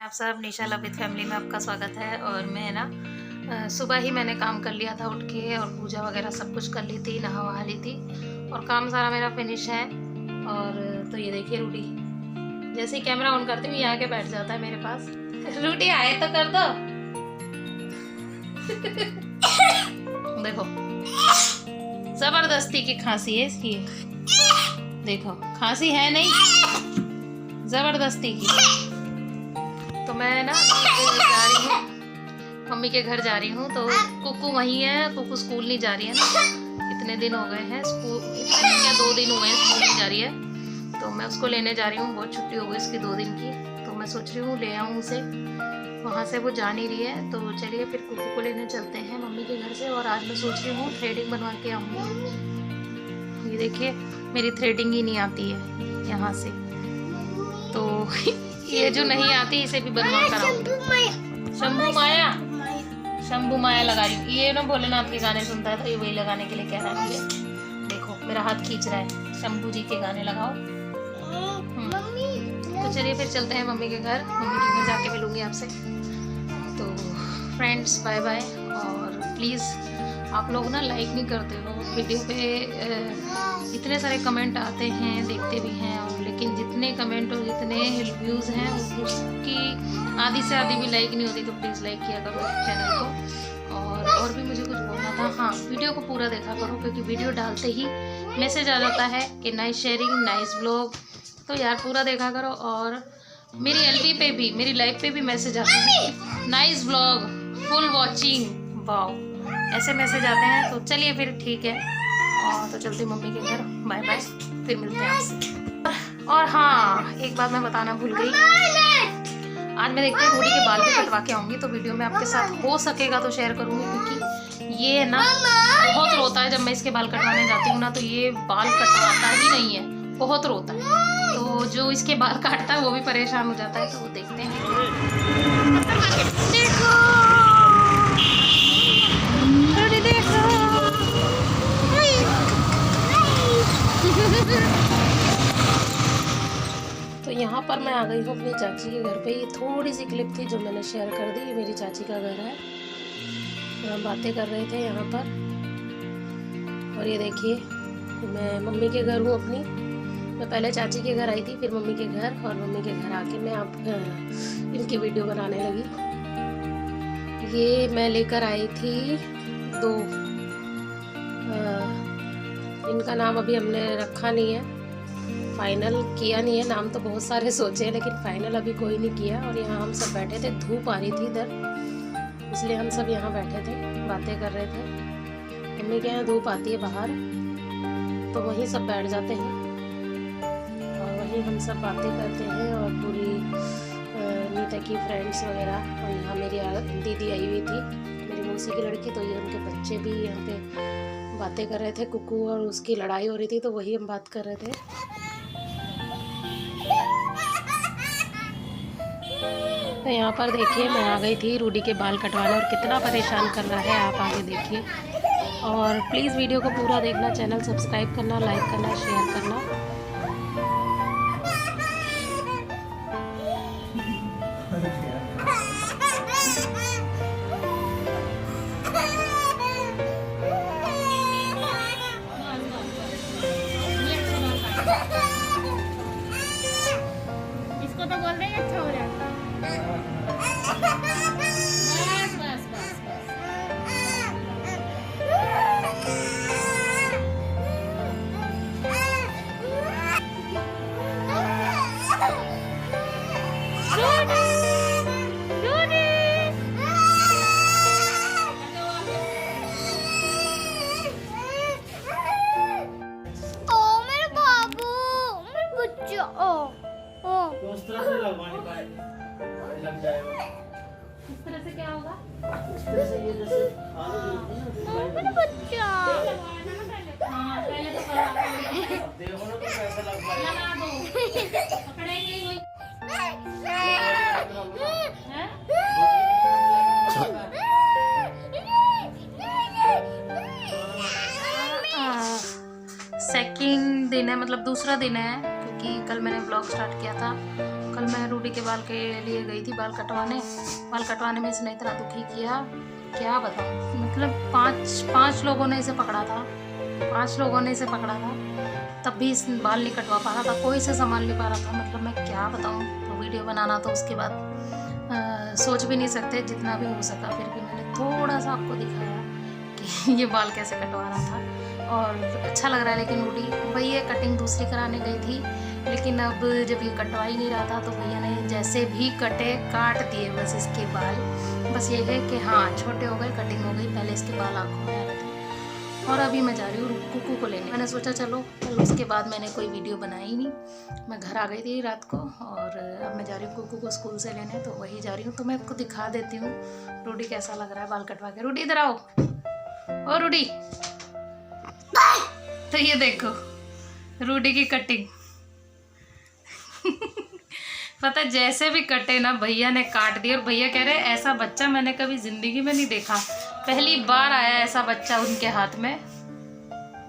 आप सब निशा लवित फैमिली में आपका स्वागत है। और मैं ना सुबह ही मैंने काम कर लिया था उठ के, और पूजा वगैरह सब कुछ कर ली थी, नहा वहा ली थी और काम सारा मेरा फिनिश है। और तो ये देखिए रूडी जैसे ही कैमरा ऑन करती हूँ ये आके बैठ जाता है मेरे पास। रूडी आए तो कर दो। देखो जबरदस्ती की खांसी है इसकी, देखो खांसी है नहीं, जबरदस्ती की। तो मैं ना जा रही हूँ मम्मी के घर जा रही हूँ। तो कुकू वहीं है, कुकू स्कूल नहीं जा रही है ना, इतने दिन हो गए हैं स्कूल, इतने दिन या 2 दिन हुए हैं स्कूल नहीं जा रही है। तो मैं उसको लेने जा रही हूँ, बहुत छुट्टी हो गई इसकी 2 दिन की। तो मैं सोच रही हूँ ले आऊँ उसे, वहाँ से वो जा नहीं रही है। तो चलिए फिर कुकू को लेने चलते हैं मम्मी के घर से। और आज मैं सोच रही हूँ थ्रेडिंग बनवा के आऊँगी। ये देखिए मेरी थ्रेडिंग ही नहीं आती है यहाँ से, तो ये जो नहीं आती इसे भी बनवा कर आऊंगी। शंभू माया लगा रही हूँ। ये ना भोलेनाथ के गाने सुनता है तो ये वही लगाने के लिए कह रहा है मुझे। देखो मेरा हाथ खींच रहा है, शंभू जी के गाने लगाओ। तो चलिए फिर चलते हैं मम्मी के घर, मम्मी के घर जाके मिलूंगी आपसे। तो फ्रेंड्स बाय बाय। और प्लीज़ आप लोग ना लाइक नहीं करते हो वीडियो पे, इतने सारे कमेंट आते हैं, देखते भी हैं, और लेकिन जितने कमेंट और जितने व्यूज़ हैं उसकी आधी से आधी भी लाइक नहीं होती। तो प्लीज़ लाइक किया करो चैनल को। और भी मुझे कुछ बोलना था, हाँ वीडियो को पूरा देखा करो, क्योंकि वीडियो डालते ही मैसेज आ जाता है कि नाइस शेयरिंग नाइस ब्लॉग। तो यार पूरा देखा करो। और मेरी एलबी पे भी, मेरी लाइव पे भी मैसेज आते हैं nice blog, full watching, wow, ऐसे मैसेज आते हैं। तो चलिए फिर ठीक है, और तो चलते मम्मी के घर, बाय बाय, फिर मिलते हैं आपसे। और हाँ एक बात मैं बताना भूल गई, आज मैं देखती हूँ रूडी के बाल भी कटवा के आऊँगी। तो वीडियो में आपके साथ हो सकेगा तो शेयर करूँगी, क्योंकि ये ना बहुत रोता है। जब मैं इसके बाल कटवाने जाती हूँ ना तो ये बाल कटवाता ही नहीं है, बहुत रोता है। तो जो इसके बाल काटता है वो भी परेशान हो जाता है। तो वो देखते हैं। देखो तो यहाँ पर मैं आ गई हूँ अपनी चाची के घर पे। ये थोड़ी सी क्लिप थी जो मैंने शेयर कर दी। ये मेरी चाची का घर है, हम बातें कर रहे थे यहाँ पर। और ये देखिए मैं मम्मी के घर हूँ अपनी। मैं पहले चाची के घर आई थी, फिर मम्मी के घर, और मम्मी के घर आके मैं आप इनकी वीडियो बनाने लगी। ये मैं लेकर आई थी 2, इनका नाम अभी हमने रखा नहीं है, फाइनल किया नहीं है। नाम तो बहुत सारे सोचे हैं लेकिन फाइनल अभी कोई नहीं किया। और यहाँ हम सब बैठे थे, धूप आ रही थी इधर, इसलिए हम सब यहाँ बैठे थे, बातें कर रहे थे। मम्मी के यहाँ धूप आती है बाहर, तो वहीं सब बैठ जाते हैं और वहीं हम सब बातें करते हैं। और पूरी नीता की फ्रेंड्स वगैरह, और यहाँ मेरी दीदी आई हुई थी, मेरी मौसी की लड़की, तो ये उनके बच्चे भी यहाँ पे बातें कर रहे थे। कुकू और उसकी लड़ाई हो रही थी, तो वही हम बात कर रहे थे। तो यहाँ पर देखिए मैं आ गई थी रूडी के बाल कटवाने, और कितना परेशान कर रहा है आप आगे देखिए। और प्लीज़ वीडियो को पूरा देखना, चैनल सब्सक्राइब करना, लाइक करना, शेयर करना। इसको तो बोल रहे हैं अच्छा हो जाता है। उस तरह से लगवाने पाए लग जाएगा। इस तरह से क्या होगा? इस तरह से ये जैसे मेरा बच्चा। हाँ पहले तो देखो ना तो कैसा लग पाएगा। लगा दो, पकड़ेंगे ही वही। सेकंड दिन है, मतलब दूसरा दिन है, क्योंकि कल मैंने ब्लॉग स्टार्ट किया था, कल मैं रूडी के बाल के लिए गई थी बाल कटवाने में इसने इतना दुखी किया, क्या बताऊँ। मतलब पाँच लोगों ने इसे पकड़ा था, 5 लोगों ने इसे पकड़ा था, तब भी इस बाल नहीं कटवा पा रहा था, कोई से संभाल नहीं पा रहा था। मतलब मैं क्या बताऊँ। तो वीडियो बनाना तो उसके बाद सोच भी नहीं सकते, जितना भी हो सका फिर भी मैंने थोड़ा सा आपको दिखाया कि ये बाल कैसे कटवा रहा था। और अच्छा लग रहा है। लेकिन रूडी वही है, कटिंग दूसरी कराने गई थी, लेकिन अब जब ये कटवा ही नहीं रहा था तो भैया ने जैसे भी कटे काट दिए बस इसके बाल। बस ये है कि हाँ छोटे हो गए, कटिंग हो गई, पहले इसके बाल आँखों में आ रहे थे। और अभी मैं जा रही हूँ कुकू को लेने। मैंने सोचा चलो कल, उसके बाद मैंने कोई वीडियो बनाई नहीं, मैं घर आ गई थी रात को, और अब मैं जा रही हूँ कुकू को स्कूल से लेने, तो वही जा रही हूँ। तो मैं आपको दिखा देती हूँ रूडी कैसा लग रहा है बाल कटवा के। रूडी इधर आओ, ओ रूडी। तो ये देखो रूडी की कटिंग। पता जैसे भी कटे ना भैया ने काट दिया, और भैया कह रहे ऐसा बच्चा मैंने कभी जिंदगी में नहीं देखा, पहली बार आया ऐसा बच्चा उनके हाथ में,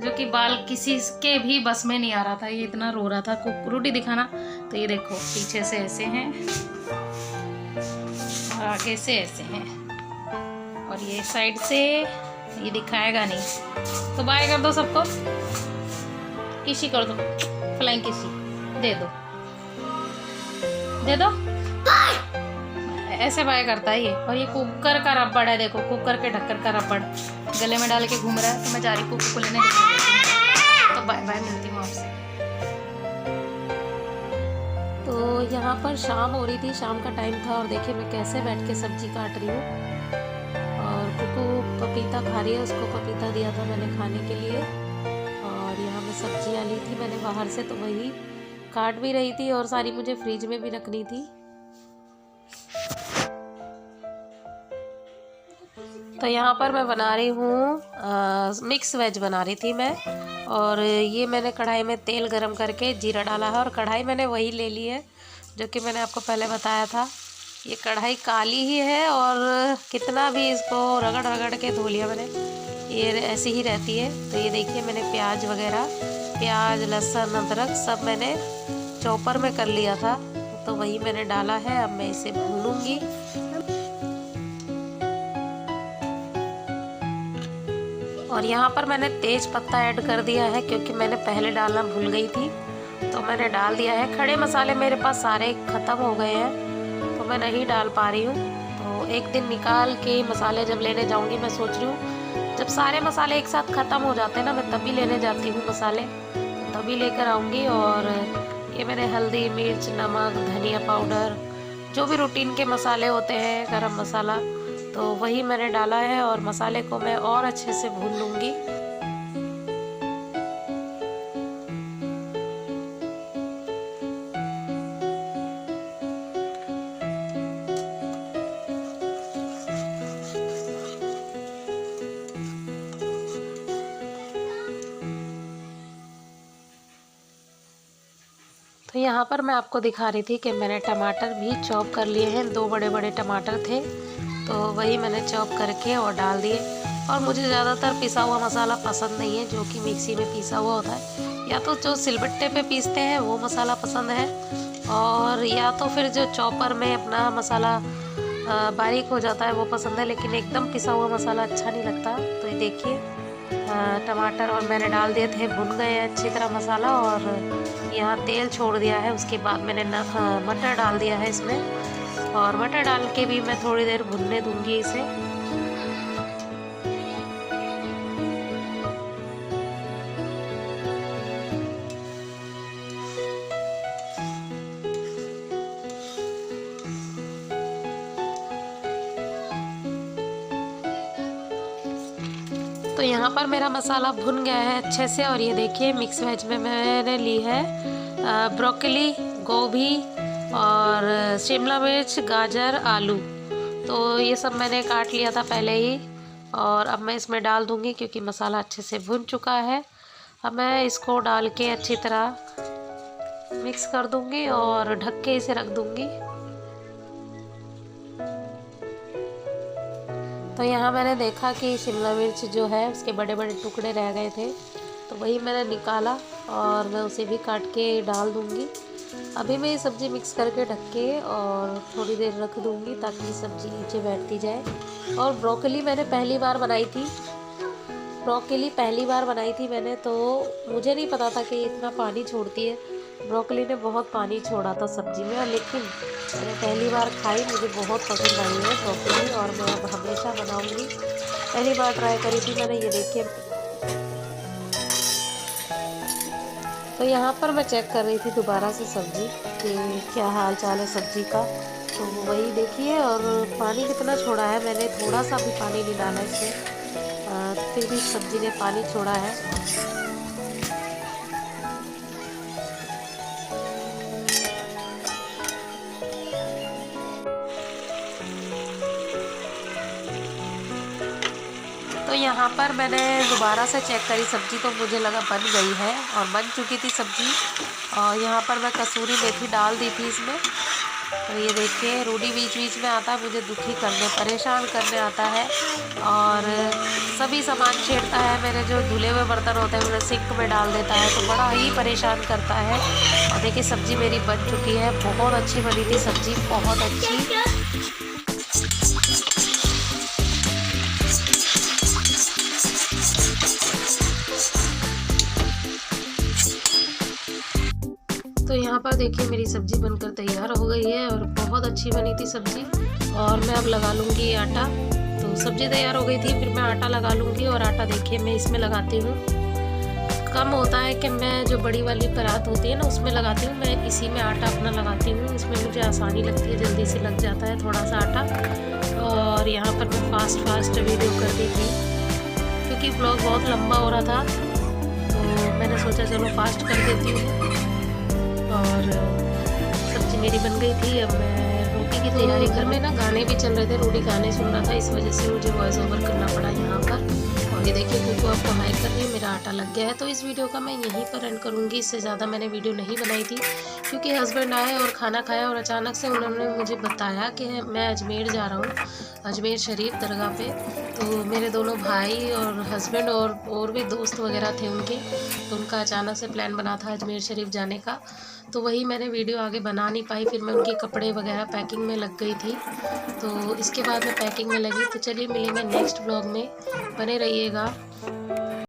जो कि बाल किसी के भी बस में नहीं आ रहा था। ये इतना रो रहा था। रूडी दिखाना। तो ये देखो पीछे से ऐसे हैं और आगे से ऐसे हैं, और ये साइड से ये दिखाएगा नहीं। तो बाय कर दो सबको, किसी कर दो, फ्लाइंग किसी दे दो, दे दो। ऐसे बाय करता है ये। और ये कुकर का रबड़ है, देखो कुकर के ढक्कन का रबड़ गले में डाल के घूम रहा है। तो मैं जा रही कुकर को लेने, तो बाय बाय, मिलती हूँ आपसे। तो यहाँ पर शाम हो रही थी, शाम का टाइम था, और देखिए मैं कैसे बैठ के सब्जी काट रही हूँ। और कुकू पपीता खा रही है, उसको पपीता दिया था मैंने खाने के लिए। और यहाँ मैं सब्जियाँ ली थी मैंने बाहर से, तो वही काट भी रही थी, और सारी मुझे फ्रिज में भी रखनी थी। तो यहाँ पर मैं बना रही हूँ मिक्स वेज बना रही थी मैं। और ये मैंने कढ़ाई में तेल गरम करके जीरा डाला है, और कढ़ाई मैंने वही ले ली है जो कि मैंने आपको पहले बताया था। ये कढ़ाई काली ही है, और कितना भी इसको रगड़ रगड़ के धो लिया मैंने, ये ऐसी ही रहती है। तो ये देखिए मैंने प्याज वगैरह, प्याज लहसुन अदरक सब मैंने चॉपर में कर लिया था, तो वही मैंने डाला है। अब मैं इसे भूनूंगी। और यहाँ पर मैंने तेज पत्ता ऐड कर दिया है, क्योंकि मैंने पहले डालना भूल गई थी, तो मैंने डाल दिया है। खड़े मसाले मेरे पास सारे ख़त्म हो गए हैं, तो मैं नहीं डाल पा रही हूँ। तो एक दिन निकाल के मसाले जब लेने जाऊँगी, मैं सोच रही हूँ जब सारे मसाले एक साथ ख़त्म हो जाते हैं ना, मैं तभी लेने जाती हूँ मसाले, तो तभी लेकर आऊँगी। और ये मैंने हल्दी मिर्च नमक धनिया पाउडर, जो भी रूटीन के मसाले होते हैं, गरम मसाला, तो वही मैंने डाला है। और मसाले को मैं और अच्छे से भून लूँगी। तो यहाँ पर मैं आपको दिखा रही थी कि मैंने टमाटर भी चॉप कर लिए हैं, 2 बड़े बड़े टमाटर थे, तो वही मैंने चॉप करके और डाल दिए। और मुझे ज़्यादातर पिसा हुआ मसाला पसंद नहीं है, जो कि मिक्सी में पीसा हुआ होता है, या तो जो सिलबट्टे पे पीसते हैं वो मसाला पसंद है, और या तो फिर जो चॉपर में अपना मसाला बारीक हो जाता है वो पसंद है। लेकिन एकदम पिसा हुआ मसाला अच्छा नहीं लगता। तो ये देखिए टमाटर और मैंने डाल दिए थे, भुन गए अच्छी तरह मसाला, और यहाँ तेल छोड़ दिया है। उसके बाद मैंने मटर डाल दिया है इसमें, और मटर डाल के भी मैं थोड़ी देर भुनने दूंगी इसे। तो यहाँ पर मेरा मसाला भुन गया है अच्छे से। और ये देखिए मिक्स वेज में मैंने ली है ब्रोकली, गोभी और शिमला मिर्च, गाजर, आलू, तो ये सब मैंने काट लिया था पहले ही। और अब मैं इसमें डाल दूँगी, क्योंकि मसाला अच्छे से भुन चुका है। अब मैं इसको डाल के अच्छी तरह मिक्स कर दूँगी और ढक के इसे रख दूँगी। तो यहाँ मैंने देखा कि शिमला मिर्च जो है उसके बड़े बड़े टुकड़े रह गए थे, तो वही मैंने निकाला और मैं उसे भी काट के डाल दूँगी। अभी मैं ये सब्ज़ी मिक्स करके ढक के और थोड़ी देर रख दूँगी ताकि सब्ज़ी नीचे बैठती जाए। और ब्रोकली मैंने पहली बार बनाई थी, मैंने, तो मुझे नहीं पता था कि इतना पानी छोड़ती है। ब्रोकली ने बहुत पानी छोड़ा था सब्ज़ी में, लेकिन मैंने पहली बार खाई, मुझे बहुत पसंद आई है ब्रोकली और मैं अब हमेशा बनाऊँगी। पहली बार ट्राई करी थी मैंने, ये देखिए। तो यहाँ पर मैं चेक कर रही थी दोबारा से सब्ज़ी कि क्या हाल चाल है सब्ज़ी का। तो वही देखिए, और पानी कितना छोड़ा है, मैंने थोड़ा सा भी पानी नहीं डाला इसमें, फिर भी सब्ज़ी ने पानी छोड़ा है। तो यहाँ पर मैंने दोबारा से चेक करी सब्ज़ी, तो मुझे लगा बन गई है और बन चुकी थी सब्ज़ी। और यहाँ पर मैं कसूरी मेथी डाल दी थी इसमें। तो ये देखिए, रूडी बीच बीच में आता है, मुझे दुखी करने, परेशान करने आता है और सभी सामान छेड़ता है। मेरे जो धुले हुए बर्तन होते हैं उन्हें सिंक में डाल देता है, तो बड़ा ही परेशान करता है। और देखिए सब्ज़ी मेरी बन चुकी है, बहुत अच्छी बनी थी सब्ज़ी, बहुत अच्छी। तो यहाँ पर देखिए मेरी सब्ज़ी बनकर तैयार हो गई है और बहुत अच्छी बनी थी सब्ज़ी। और मैं अब लगा लूँगी आटा। तो सब्ज़ी तैयार हो गई थी, फिर मैं आटा लगा लूँगी। और आटा देखिए मैं इसमें लगाती हूँ, कम होता है कि मैं जो बड़ी वाली परात होती है ना उसमें लगाती हूँ, मैं इसी में आटा अपना लगाती हूँ। इसमें मुझे आसानी लगती है, जल्दी से लग जाता है थोड़ा सा आटा। और यहाँ पर मैं फास्ट वीडियो कर दी थी क्योंकि ब्लॉग बहुत लंबा हो रहा था, तो मैंने सोचा चलो फास्ट कर देती हूँ। और सब्ज़ी मेरी बन गई थी, अब मैं रोटी की तैयारी। घर में ना गाने भी चल रहे थे, रोटी गाने सुन रहा था, इस वजह से मुझे वॉइस ओवर करना पड़ा यहाँ पर। और ये देखिए कुकू आपको हाई कर रही है, मेरा आटा लग गया है। तो इस वीडियो का मैं यहीं पर एंड करूँगी, इससे ज़्यादा मैंने वीडियो नहीं बनाई थी क्योंकि हस्बैंड आए और खाना खाया और अचानक से उन्होंने मुझे बताया कि मैं अजमेर जा रहा हूँ, अजमेर शरीफ दरगाह पे। तो मेरे दोनों भाई और हस्बैंड और भी दोस्त वगैरह थे उनके, तो उनका अचानक से प्लान बना था अजमेर शरीफ जाने का। तो वही मैंने वीडियो आगे बना नहीं पाई, फिर मैं उनके कपड़े वगैरह पैकिंग में लग गई थी। तो इसके बाद मैं पैकिंग में लगी। तो चलिए मिलेंगे नेक्स्ट व्लॉग में, बने रहिएगा।